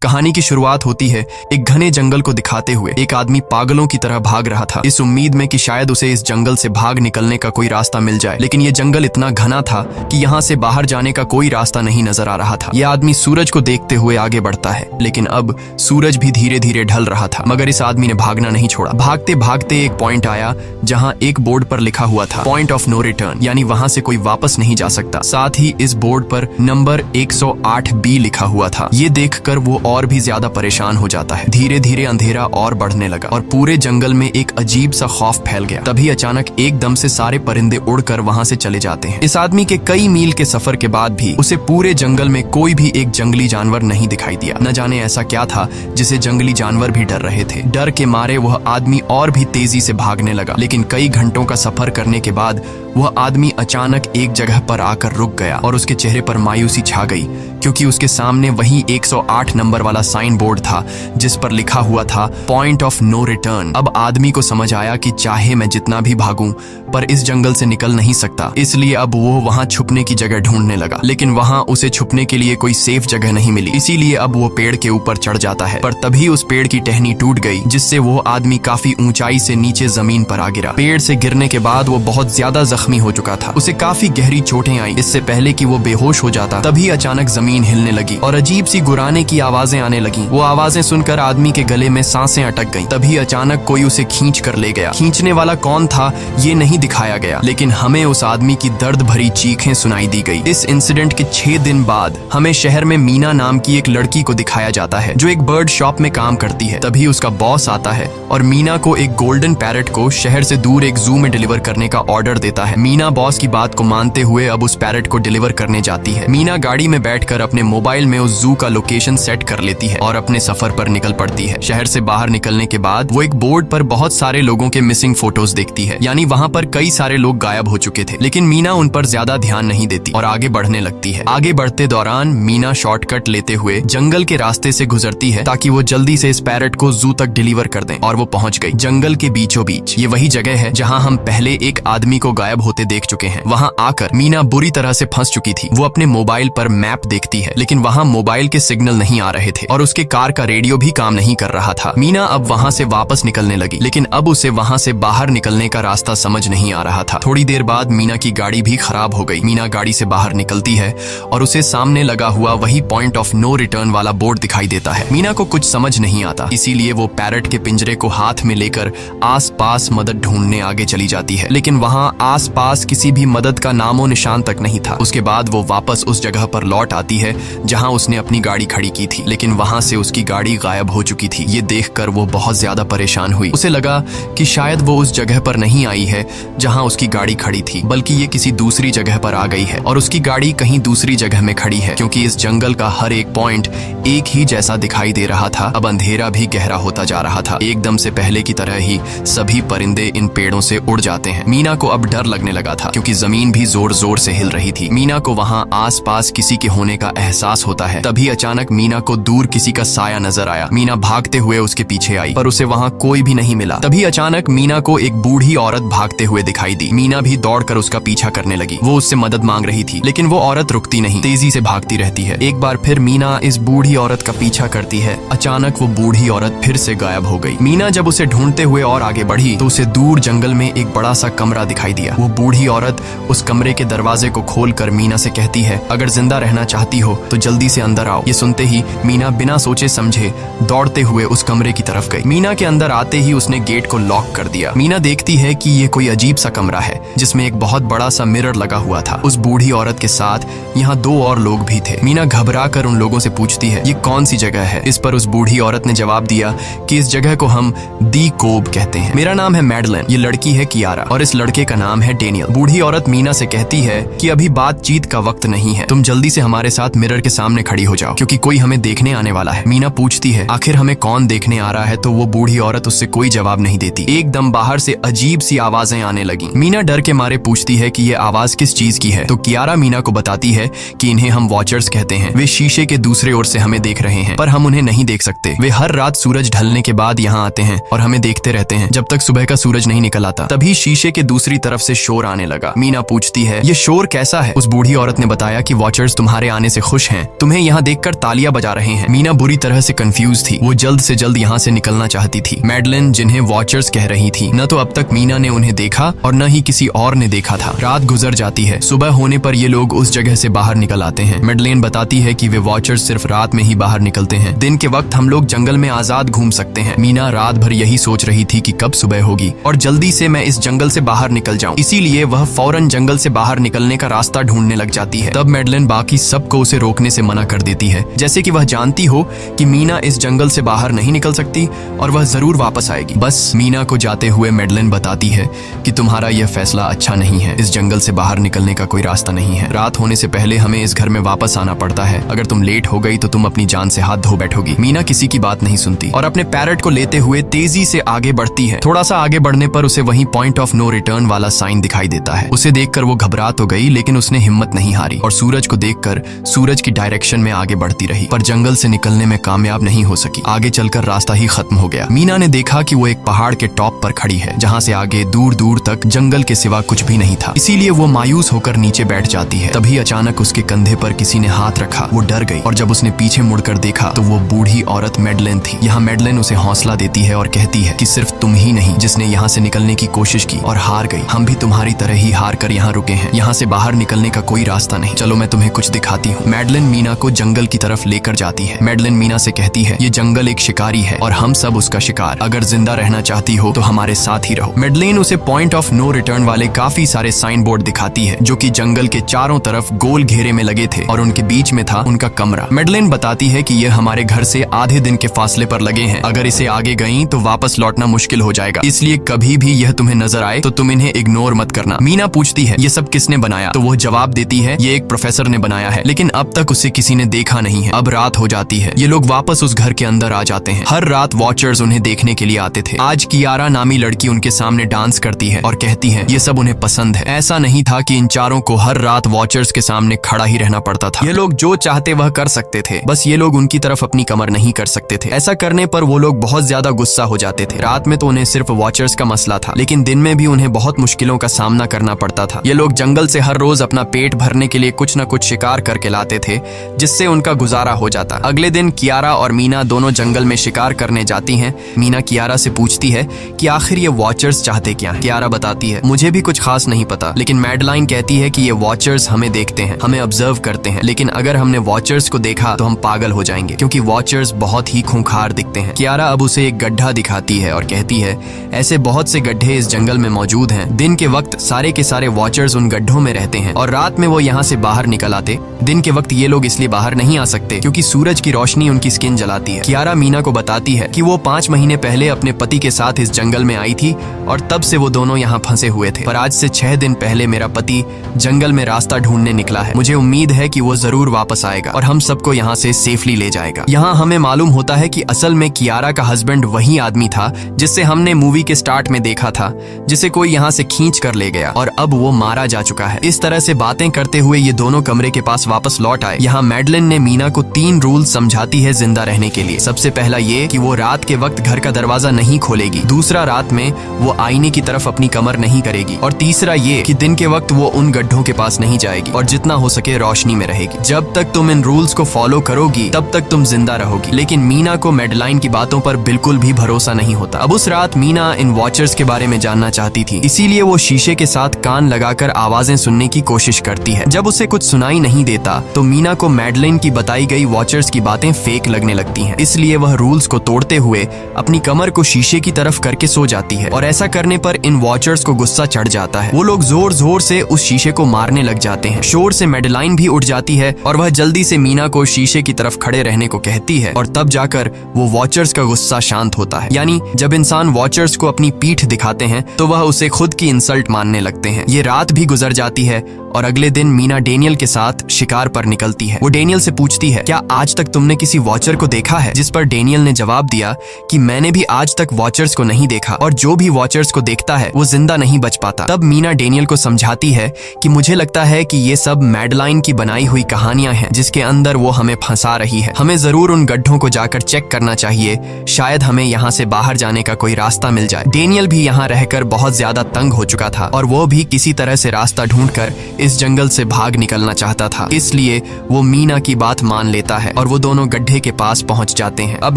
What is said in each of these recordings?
कहानी की शुरुआत होती है एक घने जंगल को दिखाते हुए। एक आदमी पागलों की तरह भाग रहा था, इस उम्मीद में कि शायद उसे इस जंगल से भाग निकलने का कोई रास्ता मिल जाए। लेकिन ये जंगल इतना घना था कि यहाँ से बाहर जाने का कोई रास्ता नहीं नजर आ रहा था। यह आदमी सूरज को देखते हुए आगे बढ़ता है, लेकिन अब सूरज भी धीरे धीरे ढल रहा था। मगर इस आदमी ने भागना नहीं छोड़ा। भागते भागते एक पॉइंट आया जहाँ एक बोर्ड पर लिखा हुआ था पॉइंट ऑफ नो रिटर्न, यानी वहाँ से कोई वापस नहीं जा सकता। साथ ही इस बोर्ड पर नंबर 108B लिखा हुआ था। ये देखकर वो और भी ज्यादा परेशान हो जाता है। धीरे धीरे अंधेरा और बढ़ने लगा और पूरे जंगल में एक अजीब सा खौफ फैल गया। तभी अचानक एकदम से सारे परिंदे उड़कर वहाँ से चले जाते हैं। इस आदमी के कई मील के सफर के बाद भी उसे पूरे जंगल में कोई भी एक जंगली जानवर नहीं दिखाई दिया। न जाने ऐसा क्या था जिसे जंगली जानवर भी डर रहे थे। डर के मारे वह आदमी और भी तेजी से भागने लगा, लेकिन कई घंटों का सफर करने के बाद वह आदमी अचानक एक जगह पर आकर रुक गया और उसके चेहरे पर मायूसी छा गई, क्योंकि उसके सामने वही 108 नंबर वाला साइन बोर्ड था जिस पर लिखा हुआ था पॉइंट ऑफ नो रिटर्न। अब आदमी को समझ आया कि चाहे मैं जितना भी भागूं पर इस जंगल से निकल नहीं सकता, इसलिए अब वो वहां छुपने की जगह ढूंढने लगा। लेकिन वहां उसे छुपने के लिए कोई सेफ जगह नहीं मिली, इसीलिए अब वो पेड़ के ऊपर चढ़ जाता है। पर तभी उस पेड़ की टहनी टूट गई, जिससे वो आदमी काफी ऊंचाई से नीचे जमीन पर आ गिरा। पेड़ से गिरने के बाद वो बहुत ज्यादा जख्मी हो चुका था। उसे काफी गहरी चोटें आई। इससे पहले कि वो बेहोश हो जाता तभी अचानक जमीन हिलने लगी और अजीब सी गुर्राने की आवाजें आने लगी। वो आवाजें सुनकर आदमी के गले में सांसें अटक गईं। तभी अचानक कोई उसे खींच कर ले गया। खींचने वाला कौन था ये नहीं दिखाया गया, लेकिन हमें उस आदमी की दर्द भरी चीखें सुनाई दी गई। इस इंसिडेंट के 6 दिन बाद हमें शहर में मीना नाम की एक लड़की को दिखाया जाता है जो एक बर्ड शॉप में काम करती है। तभी उसका बॉस आता है और मीना को एक गोल्डन पैरट को शहर से दूर एक जू में डिलीवर करने का ऑर्डर देता है। मीना बॉस की बात को मानते हुए अब उस पैरट को डिलीवर करने जाती है। मीना गाड़ी में बैठकर अपने मोबाइल में उस जू का लोकेशन सेट कर लेती है और अपने सफर पर निकल पड़ती है। शहर से बाहर निकलने के बाद वो एक बोर्ड पर बहुत सारे लोगों के मिसिंग फोटोज देखती है, यानी वहाँ पर कई सारे लोग गायब हो चुके थे। लेकिन मीना उन पर ज्यादा ध्यान नहीं देती और आगे बढ़ने लगती है। आगे बढ़ते दौरान मीना शॉर्टकट लेते हुए जंगल के रास्ते से गुजरती है ताकि वो जल्दी से इस पैरट को जू तक डिलीवर कर दें, और वो पहुंच गई जंगल के बीचों बीच। ये वही जगह है जहाँ हम पहले एक आदमी को गायब होते देख चुके हैं। वहाँ आकर मीना बुरी तरह से फंस चुकी थी। वो अपने मोबाइल पर मैप देखती है, लेकिन वहाँ मोबाइल के सिग्नल नहीं आ रहे थे और उसके कार का रेडियो भी काम नहीं कर रहा था। मीना अब वहाँ से वापस निकलने लगी, लेकिन अब उसे वहाँ से बाहर निकलने का रास्ता समझ नहीं आ रहा था। थोड़ी देर बाद मीना की गाड़ी भी खराब हो गई। मीना गाड़ी से बाहर निकलती है और उसे सामने लगा हुआ वही पॉइंट ऑफ नो रिटर्न वाला बोर्ड दिखाई देता है। मीना को कुछ समझ नहीं आता, इसीलिए वो पैरट के पिंजरे को हाथ में लेकर आसपास मदद ढूंढने आगे चली जाती है, लेकिन वहाँ आसपास किसी भी मदद का नामो निशान तक नहीं था। उसके बाद वो वापस उस जगह पर लौट आती है जहाँ उसने अपनी गाड़ी खड़ी की थी, लेकिन वहाँ से उसकी गाड़ी गायब हो चुकी थी। ये देखकर वो बहुत ज्यादा परेशान हुई। उसे लगा कि शायद वो उस जगह पर नहीं आई है जहाँ उसकी गाड़ी खड़ी थी, बल्कि ये किसी दूसरी जगह पर आ गई है और उसकी गाड़ी कहीं दूसरी जगह में खड़ी है, क्योंकि इस जंगल का हर एक पॉइंट एक ही जैसा दिखाई दे रहा था। अब अंधेरा भी गहरा होता जा रहा था। एकदम से पहले की तरह ही सभी परिंदे इन पेड़ों से उड़ जाते हैं। मीना को अब डर लगने लगा था, क्योंकि जमीन भी जोर जोर से हिल रही थी। मीना को वहाँ आसपास किसी के होने का एहसास होता है। तभी अचानक मीना को दूर किसी का साया नजर आया। मीना भागते हुए उसके पीछे आई, पर उसे वहाँ कोई भी नहीं मिला। तभी अचानक मीना को एक बूढ़ी औरत भागते हुए दिखाई दी। मीना भी दौड़कर उसका पीछा करने लगी। वो उससे मदद मांग रही थी, लेकिन वो औरत रुकती नहीं, तेजी से भागती रहती है। एक बार फिर मीना इस बूढ़ी औरत का पीछा करती है। अचानक वो बूढ़ी औरत फिर से गायब हो गई। मीना जब उसे ढूंढते हुए और आगे बढ़ी तो उसे दूर जंगल में एक बड़ा सा कमरा दिखाई दिया। वो बूढ़ी औरत उस कमरे के दरवाजे को खोलकर मीना से कहती है, अगर जिंदा रहना चाहती हो तो जल्दी से अंदर आओ। ये सुनते ही मीना बिना सोचे समझे दौड़ते हुए उस कमरे की तरफ गई। मीना के अंदर आते ही उसने गेट को लॉक कर दिया। मीना देखती है कि ये कोई अजीब सा कमरा है जिसमें एक बहुत बड़ा सा मिरर लगा हुआ था। उस बूढ़ी औरत के साथ यहाँ 2 और लोग भी थे। मीना घबरा कर उन लोगों से पूछती है, ये कौन सी जगह है? इस पर उस बूढ़ी औरत ने जवाब दिया कि इस जगह को हम दी कोब कहते हैं। मेरा नाम है मैडलिन, ये लड़की है कियारा और इस लड़के का नाम है डेनियल। बूढ़ी औरत मीना से कहती है कि अभी बातचीत का वक्त नहीं है, तुम जल्दी से हमारे साथ मिरर के सामने खड़ी हो जाओ, क्योंकि कोई हमें देखने आने वाला है। मीना पूछती है, आखिर हमें कौन देखने आ रहा है? तो वो बूढ़ी औरत उससे कोई जवाब नहीं देती। एकदम बाहर से अजीब सी आवाजें आने लगी। मीना डर के मारे पूछती है कि ये आवाज किस चीज की है? तो कियारा मीना को बताती है कि इन्हें हम वॉचर्स कहते हैं। वे शीशे के दूसरे ओर से हमें देख रहे हैं, पर हम उन्हें नहीं देख सकते। वे हर रात सूरज ढलने के बाद यहाँ आते हैं और हमें देखते रहते हैं जब तक सुबह का सूरज नहीं निकल आता। तभी शीशे के दूसरी तरफ से शोर आने लगा। मीना पूछती है, ये शोर कैसा है? उस बूढ़ी औरत ने बताया कि वॉचर्स तुम्हारे आने से खुश हैं, तुम्हें यहाँ देखकर तालियां बजा रहे हैं। मीना बुरी तरह से कंफ्यूज थी, वो जल्द से जल्द यहाँ से निकलना चाहती थी। मैडलिन जिन्हें वॉचर्स कह रही थी, न तो अब तक मीना ने उन्हें देखा और न ही किसी और ने देखा था। रात गुजर जाती है, सुबह होने पर ये लोग उस जगह से बाहर निकल आते हैं। मैडलिन बताती है कि वे वॉचर्स सिर्फ रात में ही बाहर निकलते हैं, दिन के वक्त हम लोग जंगल में आजाद घूम सकते हैं। मीना रात भर यही सोच रही थी कि कब सुबह होगी और जल्दी से मैं इस जंगल से बाहर निकल जाऊं, इसीलिए वह फौरन जंगल से बाहर निकलने का रास्ता ढूंढने लग जाती है। तब मैडलिन बाकी सबको उसे रोकने से मना कर देती है, जैसे कि वह जानती हो कि मीना इस जंगल से बाहर नहीं निकल सकती और वह जरूर वापस आएगी। बस मीना को जाते हुए मैडलिन बताती है कि तुम्हारा यह फैसला अच्छा नहीं है, इस जंगल से बाहर निकलने का कोई रास्ता नहीं है। रात होने से पहले हमें इस घर में वापस आना पड़ता है, अगर तुम लेट हो गई तो तुम अपनी जान से हाथ धो बैठोगी। मीना किसी की बात नहीं सुनती और अपने पैरट को लेते हुए तेजी से आगे बढ़ती है। थोड़ा सा आगे बढ़ने पर उसे वहीं पॉइंट ऑफ नो रिटर्न वाला साइन दिखाई देता है। उसे देखकर वो घबरा तो गई, लेकिन उसने हिम्मत नहीं हारी और सूरज को देखकर सूरज की डायरेक्शन में आगे बढ़ती रही, पर जंगल से निकलने में कामयाब नहीं हो सकी। आगे चलकर रास्ता ही खत्म हो गया। मीना ने देखा कि वो एक पहाड़ के टॉप पर खड़ी है, जहाँ से आगे दूर दूर तक जंगल के सिवा कुछ भी नहीं था, इसीलिए वो मायूस होकर नीचे बैठ जाती है। तभी अचानक उसके कंधे पर किसी ने हाथ रखा, वो डर गई और जब उसने पीछे मुड़कर देखा तो वो बूढ़ी औरत मैडलिन थी। यहाँ मैडलिन उसे हौसला देती है और कहती है कि सिर्फ तुम ही नहीं जिसने यहाँ से निकलने की कोशिश की और हार गई, हम भी तुम्हारी तरह ही हार कर यहाँ रुके हैं, यहाँ से बाहर निकलने का कोई रास्ता नहीं, चलो मैं तुम्हें कुछ दिखाती हूँ। मैडलिन मीना को जंगल की तरफ लेकर जाती है। मैडलिन मीना से कहती है, ये जंगल एक शिकारी है और हम सब उसका शिकार, अगर जिंदा रहना चाहती हो तो हमारे साथ ही रहो। मैडलिन उसे पॉइंट ऑफ नो रिटर्न वाले काफी सारे साइन बोर्ड दिखाती है, जो कि जंगल के चारों तरफ गोल घेरे में लगे थे और उनके बीच में था उनका कमरा। मैडलिन बताती है कि यह हमारे घर से आधे दिन के फासले पर लगे हैं, अगर इसे आगे गई तो वापस लौटना मुश्किल हो जाएगा, इसलिए कभी भी यह तुम्हें नजर आए तो तुम इन्हें इग्नोर मत करना। मीना पूछती है, ये सब किसने बनाया? तो वो जवाब देती है, ये एक प्रोफेसर ने बनाया है, लेकिन अब तक उसे किसी ने देखा नहीं है। अब रात हो जाती है, ये लोग वापस उस घर के अंदर आ जाते हैं। हर रात वॉचर्स उन्हें देखने के लिए आते थे। आज कियारा नामी लड़की उनके सामने डांस करती है और कहती है ये सब उन्हें पसंद है। ऐसा नहीं था कि इन चारों को हर रात वॉचर्स के सामने खड़ा ही रहना पड़ता था, ये लोग जो चाहते वह कर सकते थे, बस ये लोग उनकी तरफ अपनी कमर नहीं कर सकते थे। ऐसा करने पर वो लोग बहुत ज्यादा गुस्सा हो जाते थे। रात में तो उन्हें सिर्फ वॉचर्स का मसला था, लेकिन दिन में भी उन्हें बहुत मुश्किलों का सामना करना पड़ता था। ये लोग जंगल से हर रोज अपना पेट भरने के लिए कुछ न कुछ शिकार करके लाते थे, जिससे उनका गुजारा हो जाता। अगले दिन कियारा और मीना दोनों जंगल में शिकार करने जाती हैं। मीना कियारा से पूछती है कि आखिर ये वॉचर्स चाहते क्या हैं? कियारा बताती है, मुझे भी कुछ खास नहीं पता, लेकिन मैडलाइन कहती है कि ये वॉचर्स हमें देखते हैं, हमें ऑब्जर्व करते हैं, लेकिन अगर हमने वॉचर्स को देखा तो हम पागल हो जाएंगे, क्योंकि वॉचर्स बहुत ही खूंखार दिखते हैं। कियारा अब उसे एक गड्ढा दिखाती है और कहती है, ऐसे बहुत से गड्ढे इस जंगल में मौजूद हैं। दिन के वक्त सारे के सारे वॉचर्स उन गड्ढों में रहते हैं और रात में वो यहाँ से बाहर निकल आते। दिन के वक्त ये लोग इसलिए बाहर नहीं आ सकते क्योंकि सूरज की रोशनी उनकी स्किन जलाती है। कियारा मीना को बताती है कि वो 5 महीने पहले अपने पति के साथ इस जंगल में आई थी और तब से वो दोनों यहाँ फंसे हुए थे, पर आज से 6 दिन पहले मेरा पति जंगल में रास्ता ढूंढने निकला है। मुझे उम्मीद है कि वो जरूर वापस आएगा और हम सबको यहाँ से सेफली ले जाएगा। यहाँ हमें मालूम होता है कि असल में कियारा का हस्बैंड वही आदमी था जिससे हमने मूवी के स्टार्ट में देखा था, जिसे कोई यहाँ से खींच कर ले गया और अब वो मारा जा चुका है। इस तरह से बातें करते हुए ये दोनों कमरे के पास वापस लौट आए। यहाँ मैडलिन ने मीना को 3 रूल समझाती है जिंदा रहने के लिए। सबसे पहला ये कि वो रात के वक्त घर का दरवाजा नहीं खोलेगी, दूसरा रात में वो आईने की तरफ अपनी कमर नहीं करेगी और तीसरा ये कि दिन के वक्त वो उन गड्ढों के पास नहीं जाएगी और जितना हो सके रोशनी में रहेगी। जब तक तुम इन रूल्स को फॉलो करोगी तब तक तुम जिंदा रहोगी। लेकिन मीना को मैडलाइन की बातों पर बिल्कुल भी भरोसा नहीं होता। अब उस रात मीना इन वॉचर्स के बारे में जानना चाहती थी, इसीलिए वो शीशे के साथ कान लगाकर आवाजें सुनने की कोशिश करती है। जब उसे कुछ सुनाई नहीं देता तो मीना को मैडलिन की बताई गई वॉचर्स की बातें फेक लगने लगती हैं, इसलिए वह रूल्स को तोड़ते हुए अपनी कमर को शीशे की तरफ करके सो जाती है और ऐसा करने पर इन वॉचर्स को गुस्सा चढ़ जाता है। वो लोग जोर जोर से उस शीशे को मारने लग जाते हैं। शोर से मैडलाइन भी उठ जाती है और वह जल्दी से मीना को शीशे की तरफ खड़े रहने को कहती है और तब जाकर वो वॉचर्स का गुस्सा शांत होता है। यानी जब इंसान वॉचर्स को अपनी पीठ दिखाते हैं तो वह उसे खुद की इंसल्ट मानने लगते हैं। ये रात भी गुजर जाती है और अगले दिन मीना डेनियल के साथ शिकार पर निकलती है। वो डेनियल से पूछती है, क्या आज तक तुमने किसी वॉचर को देखा है? जिस पर डेनियल ने जवाब दिया कि मैंने भी आज तक वॉचर्स को नहीं देखा और जो भी वॉचर्स को देखता है वो जिंदा नहीं बच पाता। तब मीना डेनियल को समझाती है कि मुझे लगता है कि ये सब मैडलाइन की बनाई हुई कहानियां हैं जिसके अंदर वो हमें फंसा रही है। हमें जरूर उन गड्ढों को जाकर चेक करना चाहिए, शायद हमें यहाँ से बाहर जाने का कोई रास्ता मिल जाए। डेनियल भी यहाँ रहकर बहुत ज्यादा तंग हो चुका था और वो भी किसी तरह से रास्ता ढूंढकर इस जंगल से भाग निकलना चाहता था। इसलिए वो मीना की बात मान लेता है और वो दोनों गड्ढे के पास पहुंच जाते हैं। अब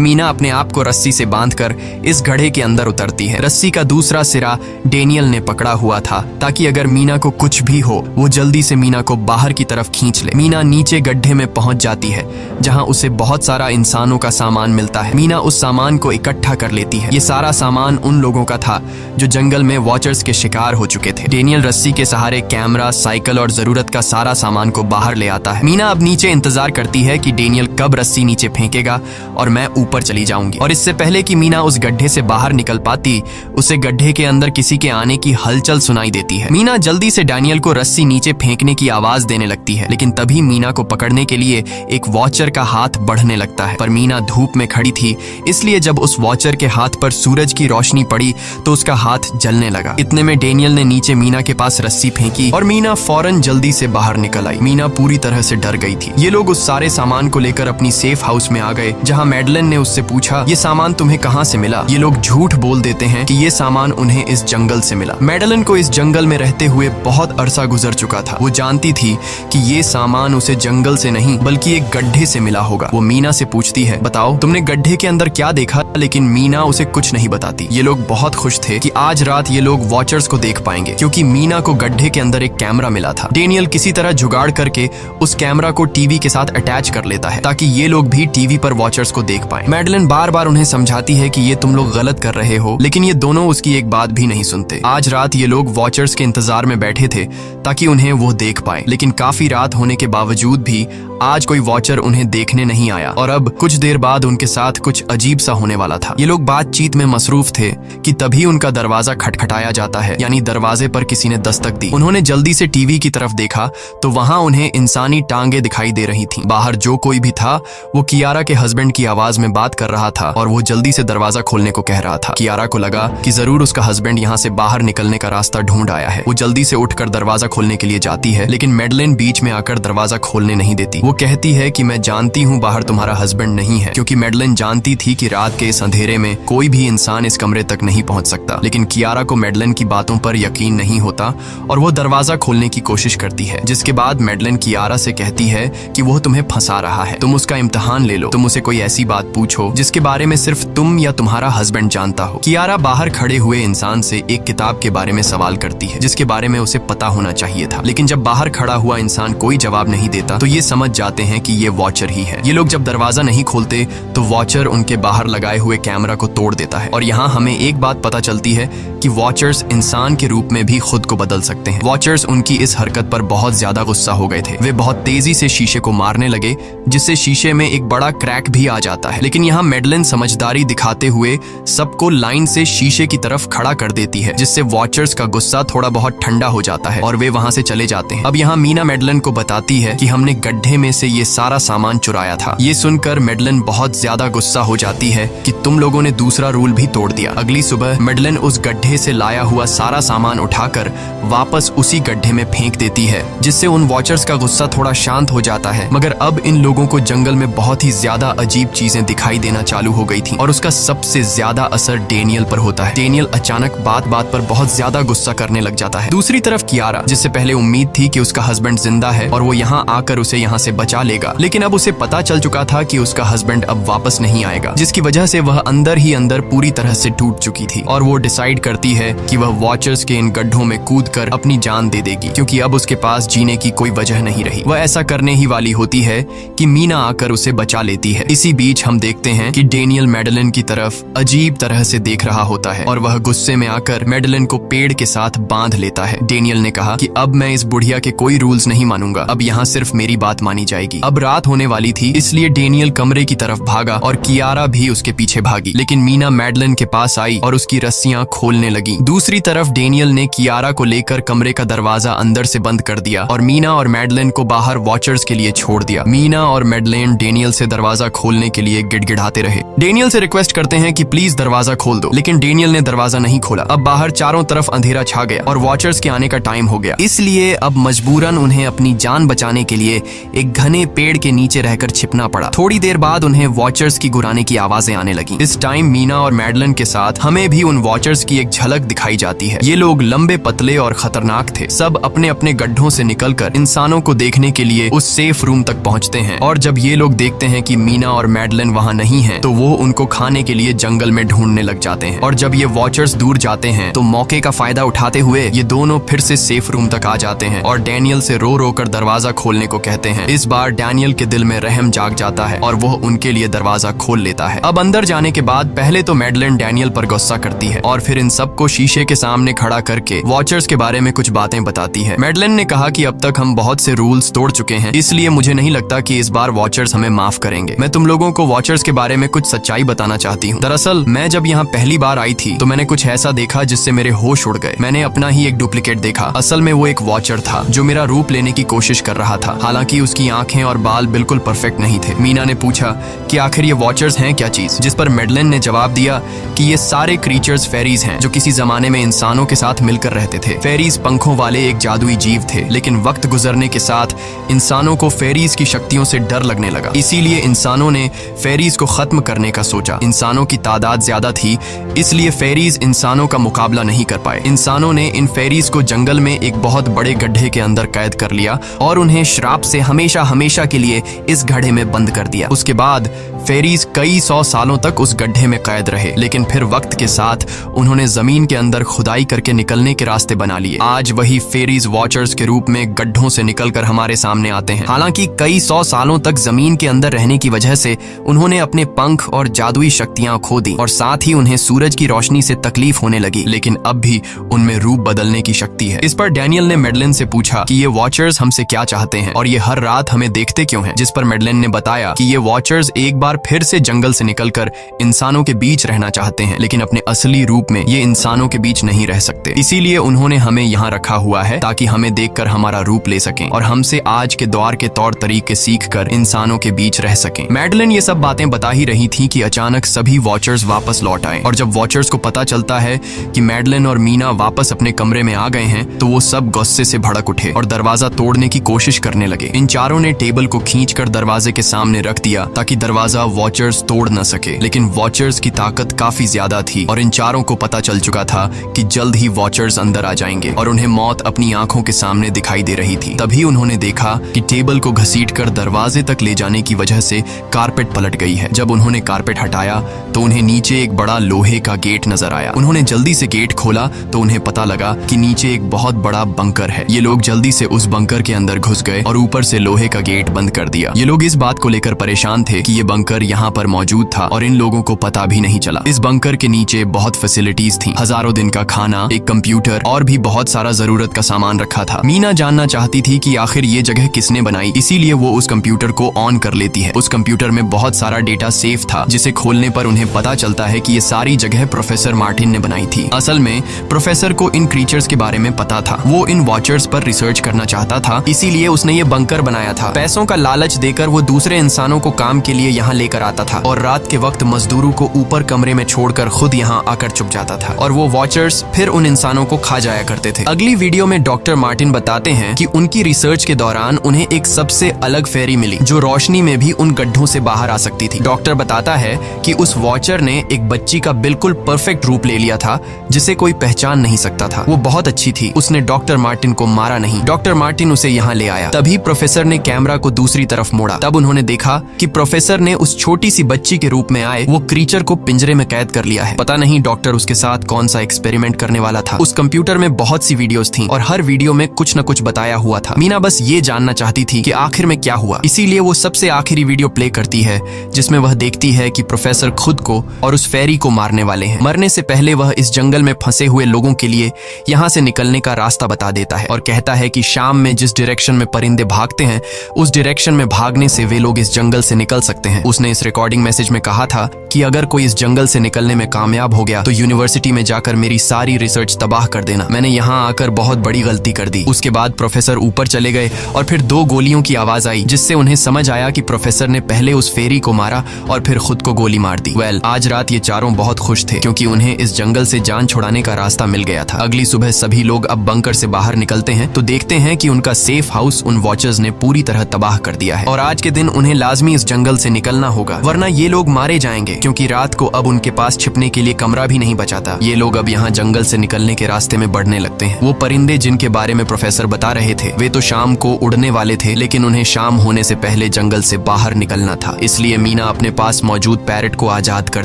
मीना अपने आप को रस्सी से बांधकर इस गड्ढे के अंदर उतरती है। रस्सी का दूसरा सिरा डेनियल ने पकड़ा हुआ था ताकि अगर मीना को कुछ भी हो वो जल्दी से मीना को बाहर की तरफ खींच ले। मीना नीचे गड्ढे में पहुंच जाती है जहां उसे बहुत सारा इंसानों का सामान मिलता है। मीना उस सामान को इकट्ठा कर लेती है। ये सारा सामान उन लोगों का था जो जंगल में वॉचर्स के शिकार हो चुके थे। डेनियल रस्सी के सहारे कैमरा, साइकिल और जरूरत का सारा सामान को बाहर ले आता है। मीना अब नीचे इंतजार करती है कि डेनियल कब रस्सी नीचे फेंकेगा और मैं ऊपर चली जाऊंगी। और इससे पहले कि मीना उस गड्ढे से बाहर निकल पाती, उसे गड्ढे के अंदर किसी के आने की हलचल सुनाई देती है। मीना जल्दी से डेनियल को रस्सी नीचे फेंकने की आवाज देने लगती है, लेकिन तभी मीना को पकड़ने के लिए एक वॉचर का हाथ बढ़ने लगता है। पर मीना धूप में खड़ी थी, इसलिए जब उस वॉचर के हाथ पर सूरज की रोशनी पड़ी तो उसका हाथ जलने लगा। इतने में डेनियल ने नीचे मीना के पास रस्सी फेंकी और मीना फौरन जल्दी से बाहर निकल आई। मीना पूरी तरह से डर गई थी। ये लोग उस सारे सामान को लेकर अपनी सेफ हाउस में आ गए, जहां मैडलिन ने उससे पूछा, ये सामान तुम्हें कहां से मिला? ये लोग झूठ बोल देते हैं कि ये सामान उन्हें इस जंगल से मिला। मैडलिन को इस जंगल में रहते हुए बहुत अरसा गुजर चुका था। वो जानती थी कि ये सामान उसे जंगल से नहीं बल्कि एक गड्ढे से मिला होगा। वो मीना से पूछती है, बताओ तुमने गड्ढे के अंदर क्या देखा? लेकिन मीना उसे कुछ नहीं बताती। ये लोग बहुत खुश थे कि आज रात ये लोग वॉचर्स को देख पाएंगे, क्योंकि मीना को गड्ढे के अंदर एक कैमरा मिला था। डेनियल किसी तरह जुगाड़ करके उस कैमरा को टीवी के साथ अटैच कर लेता है ताकि ये लोग भी टीवी पर वॉचर्स को देख पाएं। मैडलिन बार बार उन्हें समझाती है कि ये तुम लोग गलत कर रहे हो, लेकिन ये दोनों उसकी एक बात भी नहीं सुनते। आज रात ये लोग वॉचर्स के इंतजार में बैठे थे ताकि उन्हें वो देख पाए, लेकिन काफी रात होने के बावजूद भी आज कोई वॉचर उन्हें देखने नहीं आया और अब कुछ देर बाद उनके साथ कुछ अजीब सा होने वाला था। ये लोग बातचीत में मसरूफ थे कि तभी उनका दरवाजा खटखटाया जाता है, यानी दरवाजे पर किसी ने दस्तक दी। उन्होंने जल्दी से टीवी की तरफ देखा तो वहां उन्हें इंसानी टांगे दिखाई दे रही थीं। बाहर जो कोई भी था वो कियारा के हस्बैंड की आवाज में बात कर रहा था और वो जल्दी से दरवाजा खोलने को कह रहा था। कियारा को लगा कि जरूर उसका हस्बैंड यहाँ से बाहर निकलने का रास्ता ढूंढ आया है। वो जल्दी से उठकर दरवाजा खोलने के लिए जाती है, लेकिन मैडलिन बीच में आकर दरवाजा खोलने नहीं देती। वो कहती है कि मैं जानती हूँ बाहर तुम्हारा हस्बैंड नहीं है, क्योंकि मैडलिन जानती थी कि रात के इस अंधेरे में कोई भी इंसान इस कमरे तक नहीं पहुंच सकता। लेकिन कियारा को मैडलिन की बातों पर यकीन नहीं होता और वो दरवाजा खोलने की कोशिश करती है, जिसके बाद मैडलिन कियारा से कहती है कि वो तुम्हें फंसा रहा है, तुम उसका इम्तिहान ले लो, तुम उसे कोई ऐसी बात पूछो जिसके बारे में सिर्फ तुम या तुम्हारा हस्बैंड जानता हो। कियारा बाहर खड़े हुए इंसान से एक किताब के बारे में सवाल करती है जिसके बारे में उसे पता होना चाहिए था, लेकिन जब बाहर खड़ा हुआ इंसान कोई जवाब नहीं देता तो ये समझ जाते हैं कि ये वॉचर ही है। ये लोग जब दरवाजा नहीं खोलते तो वॉचर उनके बाहर लगाए हुए कैमरा को तोड़ देता है और यहाँ हमें एक बात पता चलती है कि वॉचर्स इंसान के रूप में भी खुद को बदल सकते हैं। वॉचर्स उनकी इस हरकत पर बहुत ज्यादा गुस्सा हो गए थे। वे बहुत तेजी से शीशे को मारने लगे, जिससे शीशे में एक बड़ा क्रैक भी आ जाता है। लेकिन यहाँ मैडलिन समझदारी दिखाते हुए सबको लाइन से शीशे की तरफ खड़ा कर देती है, जिससे वॉचर्स का गुस्सा थोड़ा बहुत ठंडा हो जाता है और वे वहां से चले जाते हैं। अब यहाँ मीना मैडलिन को बताती है कि हमने गड्ढे में से ये सारा सामान चुराया था। ये सुनकर मैडलिन बहुत ज्यादा गुस्सा हो जाती है कि तुम लोगों ने दूसरा रूल भी तोड़ दिया। अगली सुबह मैडलिन उस गड्ढे से लाया हुआ सारा सामान उठाकर वापस उसी गड्ढे में फेंक देती है, जिससे उन वॉचर्स का गुस्सा थोड़ा शांत हो जाता है। मगर अब इन लोगों को जंगल में बहुत ही ज्यादा अजीब चीजें दिखाई देना चालू हो गई थी और उसका सबसे ज्यादा असर डेनियल पर होता है। डेनियल अचानक बात बात पर बहुत ज्यादा गुस्सा करने लग जाता है। दूसरी तरफ कियारा, जिससे पहले उम्मीद थी कि उसका हस्बैंड जिंदा है और वो यहाँ आकर उसे यहाँ से बचा लेगा, लेकिन अब उसे पता चल चुका था कि उसका हस्बैंड अब वापस नहीं आएगा, जिसकी वजह से वह अंदर ही अंदर पूरी तरह से टूट चुकी थी और वो डिसाइड करती है कि वह वॉचर्स के इन गड्ढों में कूदकर अपनी जान दे देगी, क्योंकि अब उसके पास जीने की कोई वजह नहीं रही। वह ऐसा करने ही वाली होती है कि मीना आकर उसे बचा लेती है। इसी बीच हम देखते हैं कि डेनियल मैडलिन की तरफ अजीब तरह से देख रहा होता है और वह गुस्से में आकर मैडलिन को पेड़ के साथ बांध लेता है। डेनियल ने कहा कि अब मैं इस बुढ़िया के कोई रूल्स नहीं मानूंगा, अब यहाँ सिर्फ मेरी बात मानी जाएगी। अब रात होने वाली थी, इसलिए डेनियल कमरे की तरफ भागा और कियारा भी उसके पीछे भागी, लेकिन मीना मैडलिन के पास आई और उसकी रस्सियां खोलने लगी। दूसरी तरफ डेनियल ने कियारा को लेकर कमरे का दरवाजा अंदर से बंद कर दिया और मीना और मैडलिन को बाहर वॉचर्स के लिए छोड़ दिया। मीना और मैडलिन डेनियल से दरवाजा खोलने के लिए गिड़गिड़ाते रहे। डेनियल से रिक्वेस्ट करते हैं कि प्लीज दरवाजा खोल दो, लेकिन डेनियल ने दरवाजा नहीं खोला। अब बाहर चारों तरफ अंधेरा छा गया और वॉचर्स के आने का टाइम हो गया, इसलिए अब मजबूरन उन्हें अपनी जान बचाने के लिए एक घने पेड़ के नीचे रहकर छिपना पड़ा। थोड़ी देर बाद उन्हें वॉचर्स की गुराने की आवाजें आने लगी। इस टाइम मीना और मैडलिन के साथ हमें भी उन वॉचर्स की एक झलक दिखाई जाती है। ये लोग लंबे, पतले और खतरनाक थे। सब अपने अपने गड्ढों से निकलकर इंसानों को देखने के लिए उस सेफ रूम तक पहुंचते हैं। और जब ये लोग देखते हैं कि मीना और मैडलिन वहां नहीं हैं, तो वो उनको खाने के लिए जंगल में ढूंढने लग जाते हैं। और जब ये वॉचर्स दूर जाते हैं तो मौके का फायदा उठाते हुए ये दोनों फिर से सेफ रूम तक आ जाते हैं और डैनियल से रो रो कर दरवाजा खोलने को कहते हैं। इस बार डैनियल के दिल में रहम जाग जाता है और वो उनके लिए दरवाजा खोल लेता है। अब अंदर जाने के बाद पहले तो मैडलिन डैनियल पर गुस्सा करती है और फिर इन सबको शीशे के सामने खड़ा करके वॉचर्स के बारे में कुछ बातें बताती है। मैडलिन ने कहा कि अब तक हम बहुत से रूल्स तोड़ चुके हैं, इसलिए मुझे नहीं लगता कि इस बार वॉचर्स हमें माफ करेंगे। मैं तुम लोगों को वॉचर्स के बारे में कुछ सच्चाई बताना चाहती हूँ। दरअसल मैं जब यहाँ पहली बार आई थी तो मैंने कुछ ऐसा देखा जिससे मेरे होश उड़ गए। मैंने अपना ही एक डुप्लीकेट देखा। असल में वो एक वॉचर था जो मेरा रूप लेने की कोशिश कर रहा था। हालांकि उसकी आंखें और बाल बिल्कुल परफेक्ट नहीं थे। मीना ने पूछा कि आखिर ये वॉचर्स हैं क्या चीज, जिस पर मैडलिन ने जवाब दिया कि ये सारे क्रीचर्स फेरीज हैं जो किसी जमाने में इंसानों के साथ मिलकर रहते थे। फेरीज पंखों वाले एक जादुई जीव थे, लेकिन वक्त गुजरने के साथ इंसानों को फेरीज की शक्तियों से डर लगने लगा। इसीलिए इंसानों ने फेरीज को खत्म करने का सोचा। इंसानों की तादाद ज्यादा थी, इसलिए फेरीज इंसानों का मुकाबला नहीं कर पाए। इंसानों ने इन फेरीज को जंगल में एक बहुत बड़े गड्ढे के अंदर कैद कर लिया और उन्हें श्राप से हमेशा हमेशा के लिए इस गड्ढे में बंद कर दिया। उसके बाद फेरीज कई 100 सालों तक उस गड्ढे में कैद रहे, लेकिन फिर वक्त के साथ उन्होंने जमीन के अंदर खुदाई करके निकलने के रास्ते बना लिए। आज वही फेरीज वॉचर्स के रूप में गड्ढों से निकलकर हमारे सामने आते हैं। हालांकि कई 100 सालों तक जमीन के अंदर रहने की वजह से उन्होंने अपने पंख और जादुई शक्तियां खो दी और साथ ही उन्हें सूरज की रोशनी से तकलीफ होने लगी, लेकिन अब भी उनमें रूप बदलने की शक्ति है। इस पर डैनियल ने मैडलिन से पूछा कि ये वॉचर्स हमसे क्या चाहते हैं और ये हर रात हमें देखते क्यों हैं, जिस पर मैडलिन ने बताया कि ये वॉचर्स एक बार फिर से जंगल से निकलकर इंसानों के बीच रहना चाहते हैं, लेकिन अपने असली रूप में ये इंसानों के बीच नहीं रह सकते। इसीलिए उन्होंने हमें यहाँ रखा हुआ है ताकि हमें देखकर हमारा रूप ले सकें और हमसे आज के दौर के तौर तरीके सीखकर इंसानों के बीच रह सकें। मैडलिन ये सब बातें बता ही रही थी कि अचानक सभी वॉचर्स वापस लौट आए और जब वॉचर्स को पता चलता है कि मैडलिन और मीना वापस अपने कमरे में आ गए हैं तो वो सब गुस्से से भड़क उठे और दरवाजा तोड़ने की कोशिश करने लगे। इन चारों ने टेबल को खींचकर दरवाजे के सामने रख दिया ताकि दरवाजा वॉचर्स तोड़ न सके, लेकिन वॉचर्स की ताकत काफी ज्यादा थी और इन चारों को पता चल चुका था कि जल्द ही वॉचर्स अंदर आ जाएंगे और उन्हें मौत अपनी आंखों के सामने दिखाई दे रही थी। तभी उन्होंने देखा कि टेबल को घसीटकर दरवाजे तक ले जाने की वजह से कारपेट पलट गई है। जब उन्होंने कारपेट हटाया तो उन्हें नीचे एक बड़ा लोहे का गेट नजर आया। उन्होंने जल्दी से गेट खोला तो उन्हें पता लगा कि नीचे एक बहुत बड़ा बंकर है। ये लोग जल्दी से उस बंकर के अंदर घुस गए और ऊपर से लोहे का गेट बंद कर दिया। ये लोग इस बात को लेकर परेशान थे कि ये बंकर यहाँ पर मौजूद था और इन लोगों को पता भी नहीं चला। इस बंकर के नीचे बहुत फैसिलिटीज थी, हजारों दिन का खाना, एक कंप्यूटर और भी बहुत सारा जरूरत का सामान रखा था। मीना जानना चाहती थी कि आखिर ये जगह किसने बनाई, इसीलिए वो उस कंप्यूटर को ऑन कर लेती है। उस कंप्यूटर में बहुत सारा डेटा सेफ था, जिसे खोलने पर उन्हें पता चलता है कि ये सारी जगह प्रोफेसर मार्टिन ने बनाई थी। असल में प्रोफेसर को इन क्रीचर्स के बारे में पता था। वो इन वॉचर्स पर रिसर्च करना चाहता था, इसीलिए उसने ये बंकर बनाया था। पैसों का लालच देकर वो दूसरे इंसानों को काम के लिए यहाँ लेकर आता था और रात के वक्त मजदूरों को ऊपर कमरे में छोड़कर खुद यहाँ आकर छुप जाता था और वो वॉचर्स फिर उन इंसानों को खा जाया करते थे। अगली वीडियो में डॉक्टर मार्टिन बताते हैं कि उनकी रिसर्च के दौरान उन्हें एक सबसे अलग फेरी मिली जो रोशनी में भी उन गड्ढों से बाहर आ सकती थी। डॉक्टर बताता है कि उस वॉचर ने एक बच्ची का बिल्कुल परफेक्ट रूप ले लिया था जिसे कोई पहचान नहीं सकता था। वो बहुत अच्छी थी, उसने डॉक्टर मार्टिन को मारा नहीं। डॉक्टर मार्टिन उसे यहाँ ले आया। तभी प्रोफेसर ने कैमरा को दूसरी तरफ मोड़ा। तब उन्होंने देखा कि प्रोफेसर ने उस छोटी सी बच्ची के रूप में आए वो क्रीचर को पिंजरे में कैद कर लिया है। पता नहीं डॉक्टर उसके साथ कौन सा एक्सपेरिमेंट करने वाला था। उस कंप्यूटर में बहुत सी वीडियोस थी और हर वीडियो में कुछ न कुछ बताया हुआ था। मीना बस ये जानना चाहती थी कि आखिर में क्या हुआ, इसीलिए वो सबसे आखिरी वीडियो प्ले करती है जिसमें वह देखती है कि प्रोफेसर खुद को और उस फेरी को मारने वाले हैं। मरने से पहले वह इस जंगल में फंसे हुए लोगों के लिए यहाँ से निकलने का रास्ता बता देता है और कहता है कि शाम में जिस डायरेक्शन में परिंदे भागते हैं उस डायरेक्शन में भागने से वे लोग इस जंगल से निकल सकते हैं। उसने इस रिकॉर्डिंग मैसेज में कहा था कि अगर कोई इस जंगल से निकलने में कामयाब हो गया तो यूनिवर्सिटी में जाकर मेरी सारी रिसर्च तबाह कर देना। मैंने यहाँ आकर बहुत बड़ी गलती कर दी। उसके बाद प्रोफेसर ऊपर चले गए और फिर 2 गोलियों की आवाज आई जिससे उन्हें समझ आया कि प्रोफेसर ने पहले उस फेरी को मारा और फिर खुद को गोली मार दी। आज रात ये चारों बहुत खुश थे क्योंकि उन्हें इस जंगल से जान छुड़ाने का रास्ता मिल गया था। अगली सुबह सभी लोग अब बंकर से बाहर निकलते हैं तो देखते हैं कि उनका सेफ हाउस उन वॉचर्स ने पूरी तरह तबाह कर दिया है और आज के दिन उन्हें लाजमी इस जंगल से निकलना होगा वरना ये लोग मारे जाएंगे। क्योंकि रात को अब उनके पास छिपने के लिए कमरा भी नहीं बचा था। ये लोग अब यहाँ जंगल से निकलने के रास्ते में बढ़ने लगते हैं। वो परिंदे जिनके बारे में प्रोफेसर बता रहे थे वे तो शाम को उड़ने वाले थे, लेकिन उन्हें शाम होने से पहले जंगल से बाहर निकलना था। इसलिए मीना अपने पास मौजूद पैरट को आजाद कर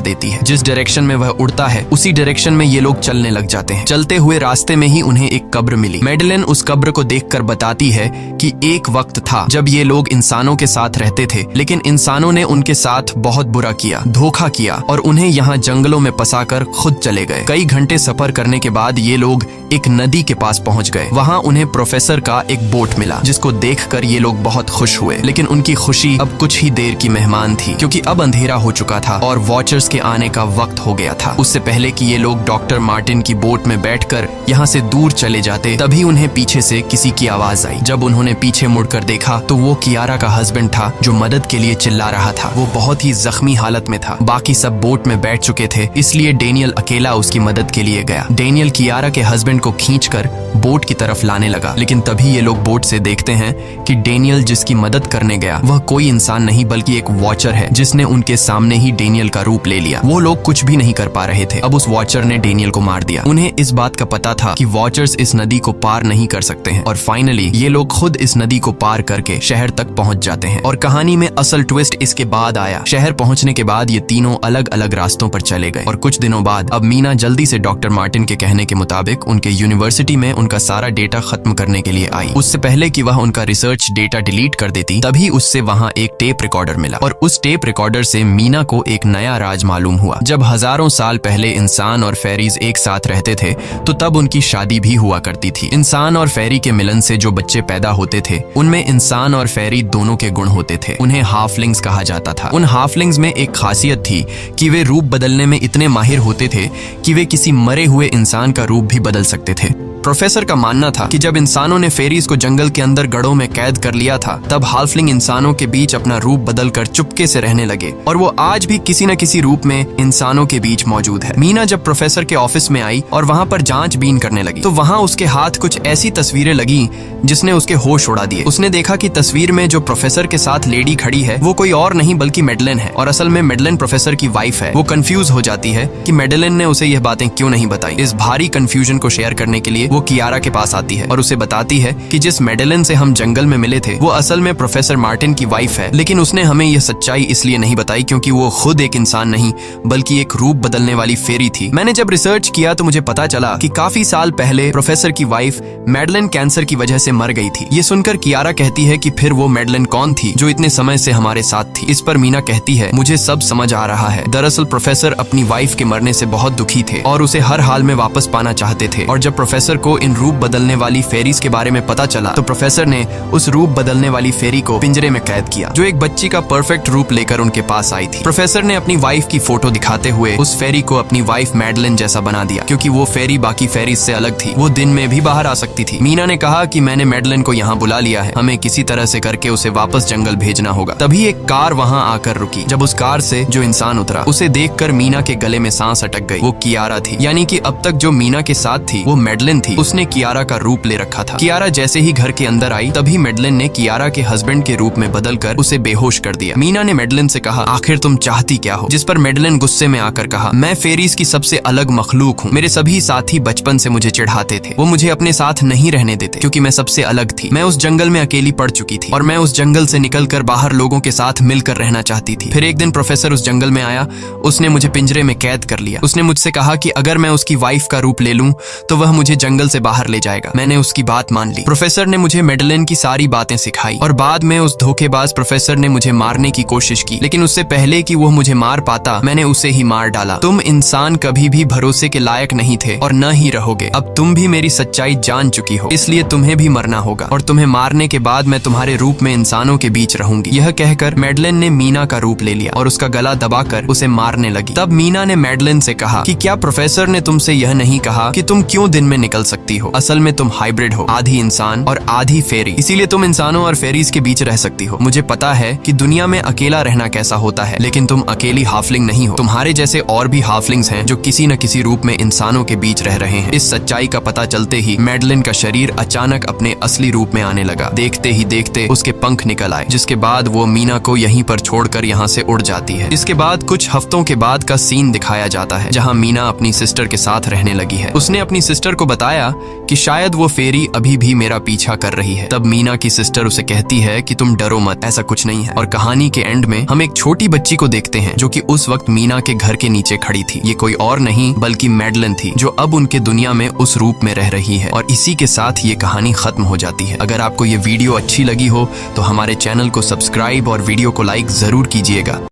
देती है। जिस डायरेक्शन में वह उड़ता है उसी डायरेक्शन में ये लोग चलने लग जाते हैं। चलते हुए रास्ते में ही उन्हें एक कब्र मिली। मैडेलिन उस कब्र को देखकर बताती है कि एक वक्त था जब ये लोग इंसानों के साथ रहते थे, लेकिन इंसानों ने उनके साथ बहुत बुरा किया, धोखा किया और उन्हें यहाँ जंगलों में फंसाकर खुद चले गए। कई घंटे सफर करने के बाद ये लोग एक नदी के पास पहुंच गए। वहाँ उन्हें प्रोफेसर का एक बोट मिला, जिसको देखकर ये लोग बहुत खुश हुए। लेकिन उनकी खुशी अब कुछ ही देर की मेहमान थी, क्योंकि अब अंधेरा हो चुका था और वॉचर्स के आने का वक्त हो गया था। उससे पहले कि ये लोग डॉक्टर मार्टिन की बोट में बैठकर यहाँ से दूर चले जाते, तभी उन्हें पीछे से किसी की आवाज आई। जब उन्होंने पीछे मुड़कर देखा तो वो कियारा का हस्बैंड था, जो मदद के लिए चिल्ला रहा था। वो बहुत ही जख्मी हालत में था। बाकी सब बोट में बैठ चुके थे, इसलिए डेनियल अकेला उसकी मदद के लिए गया। डेनियल कियारा के हस्बैंड को खींचकर बोट की तरफ लाने लगा, लेकिन तभी ये लोग बोट से देखते हैं कि डेनियल जिसकी मदद करने गया वह कोई इंसान नहीं बल्कि एक वॉचर है, जिसने उनके सामने ही डेनियल का रूप ले लिया। वो लोग कुछ भी नहीं कर पा रहे थे। अब उस वॉचर ने डेनियल को मार दिया। उन्हें इस बात का पता था कि वॉचर्स इस नदी को पार नहीं कर सकते हैं और फाइनली ये लोग खुद इस नदी को पार करके शहर तक पहुंच जाते हैं। और कहानी में असल ट्विस्ट इसके बाद आया। शहर पहुंचने के बाद ये तीनों अलग अलग रास्तों पर चले गए और कुछ दिनों बाद अब मीना जल्दी से डॉक्टर मार्टिन के कहने के मुताबिक उनके यूनिवर्सिटी में उनका सारा डेटा खत्म करने के लिए आई। उससे पहले कि वह उनका रिसर्च डेटा डिलीट कर देती, तभी उससे वहाँ एक टेप रिकॉर्डर मिला और उस टेप रिकॉर्डर से मीना को एक नया राज मालूम हुआ। जब हजारों साल पहले इंसान और फेरीज एक साथ रहते थे तो तब उनकी शादी भी हुआ करती थी। इंसान और फेरी के मिलन से जो बच्चे पैदा होते थे उनमें इंसान और फेरी दोनों के गुण होते थे। उन्हें हाफलिंग्स कहा जाता था। उन हाफलिंग्स में एक खासियत थी कि वे रूप बदलने में इतने माहिर होते थे कि वे किसी मरे हुए इंसान का रूप भी बदल सकते थे। प्रोफेसर का मानना था कि जब इंसानों ने फेरीज को जंगल के अंदर गढ़ों में कैद कर लिया था, तब हाफलिंग इंसानों के बीच अपना रूप बदलकर चुपके से रहने लगे और वो आज भी किसी न किसी रूप में इंसानों के बीच मौजूद है। मीना जब प्रोफेसर के ऑफिस में आई और वहाँ पर जांचबीन करने लगी तो वहाँ उसके हाथ कुछ ऐसी तस्वीरें लगी जिसने उसके होश उड़ा दिए। उसने देखा कि तस्वीर में जो प्रोफेसर के साथ लेडी खड़ी है वो कोई और नहीं बल्कि मैडेलिन है और असल में मैडेलिन प्रोफेसर की वाइफ है। वो कंफ्यूज हो जाती है कि मैडेलिन ने उसे यह बातें क्यों नहीं बताई। इस भारी कंफ्यूजन को शेयर करने के लिए वो कियारा के पास आती है और उसे बताती है कि जिस मैडेलिन से हम जंगल में मिले थे वो असल में प्रोफेसर मार्टिन की वाइफ है, लेकिन उसने हमें यह सच्चाई इसलिए नहीं बताई क्योंकि वो खुद एक इंसान नहीं बल्कि एक रूप बदलने वाली फेरी थी। मैंने जब रिसर्च किया तो मुझे पता चला कि काफी साल पहले प्रोफेसर की वाइफ मैडेलिन कैंसर की वजह से मर गई थी। ये सुनकर कियारा कहती है कि फिर वो मैडेलिन कौन थी जो इतने समय से हमारे साथ थी। इस पर मीना कहती है, मुझे सब समझ आ रहा है। दरअसल प्रोफेसर अपनी वाइफ के मरने से बहुत दुखी थे और उसे हर हाल में वापस पाना चाहते थे और जब प्रोफेसर को इन रूप बदलने वाली फेरीज के बारे में पता चला तो प्रोफेसर ने उस रूप बदलने वाली फेरी को पिंजरे में कैद किया, जो एक बच्ची का परफेक्ट रूप लेकर उनके पास आई थी। प्रोफेसर ने अपनी वाइफ की फोटो दिखाते हुए उस फेरी को अपनी वाइफ मैडेलिन जैसा बना दिया, क्योंकि वो फेरी बाकी फेरीज से अलग थी। वो दिन में भी बाहर आ सकती थी। मीना ने कहा कि मैंने मैडेलिन को यहाँ बुला लिया है, हमें किसी तरह से करके उसे वापस जंगल भेजना होगा। तभी एक कार वहाँ आकर रुकी। जब उस कार से जो इंसान उतरा उसे देखकर मीना के गले में सांस अटक गई। वो कियारा थी, यानी कि अब तक जो मीना के साथ थी वो मैडेलिन थी। उसने कियारा का रूप ले रखा था। कियारा जैसे ही घर के अंदर आई तभी मैडेलिन ने कियारा के हस्बैंड के रूप में बदलकर उसे बेहोश कर दिया। मीना ने मैडेलिन से कहा, आखिर तुम चाहती क्या हो? जिस पर मैडेलिन गुस्से में आकर कहा, मैं फेरीज की सबसे अलग मखलूक हूँ। मेरे सभी साथी बचपन से मुझे चिढ़ाते थे। वो मुझे अपने साथ नहीं रहने देते क्योंकि मैं सबसे अलग थी। मैं उस जंगल में अकेली पड़ चुकी थी और मैं उस जंगल से निकलकर बाहर लोगों के साथ मिलकर रहना चाहती थी। फिर एक दिन प्रोफेसर उस जंगल में आया। उसने मुझे पिंजरे में कैद कर लिया। उसने मुझसे कहा कि अगर मैं उसकी वाइफ का रूप ले लूं तो वह मुझे जंगल से बाहर ले जाएगा। मैंने उसकी बात मान ली। प्रोफेसर ने मुझे मैडेलिन की सारी बातें सिखाई और बाद में उस धोखेबाज प्रोफेसर ने मुझे मारने की कोशिश की, लेकिन उससे पहले कि वो मुझे मार पाता मैंने उसे ही मार डाला। तुम इंसान कभी भी भरोसे के लायक नहीं थे और न ही रहोगे। अब तुम भी मेरी सच्चाई जान चुकी हो, इसलिए तुम्हें भी मरना होगा और तुम्हें मारने के बाद मैं तुम्हारे रूप में इंसानों के बीच रहूंगी। यह कहकर मैडेलिन ने मीना का रूप ले लिया और उसका गला दबाकर उसे मारने लगी। तब मीना ने मैडेलिन से कहा कि क्या प्रोफेसर ने तुमसे यह नहीं कहा कि तुम क्यों दिन में निकल सकती हो। असल में तुम हाइब्रिड हो, आधी इंसान और आधी फेरी, इसीलिए तुम इंसानों और फेरीज के बीच रह सकती हो। मुझे पता है कि दुनिया में अकेला रहना कैसा होता है, लेकिन तुम अकेली हाफलिंग नहीं हो। तुम्हारे जैसे और भी हाफलिंग्स हैं जो किसी न किसी रूप में इंसानों के बीच रह रहे हैं। इस सच्चाई का पता चलते ही मैडलिन का शरीर अचानक अपने असली रूप में आने लगा। देखते ही देखते उसके पंख निकल आए, जिसके बाद वो मीना को यहीं पर छोड़कर यहाँ से उड़ जाती है। इसके बाद कुछ हफ्तों के बाद का सीन दिखाया जाता है, जहाँ मीना अपनी सिस्टर के साथ रहने लगी है। उसने अपनी सिस्टर को बताया कि शायद वो फेरी अभी भी मेरा पीछा कर रही है। तब मीना की सिस्टर उसे कहती है कि तुम डरो मत, ऐसा कुछ नहीं है। और कहानी के एंड में हम एक छोटी बच्ची को देखते हैं जो कि उस वक्त मीना के घर के नीचे खड़ी थी। ये कोई और नहीं बल्कि मैडलिन थी, जो अब उनके दुनिया में उस रूप में रह रही है। और इसी के साथ ये कहानी खत्म हो जाती है। अगर आपको ये वीडियो अच्छी लगी हो तो हमारे चैनल को सब्सक्राइब और वीडियो को लाइक जरूर कीजिएगा।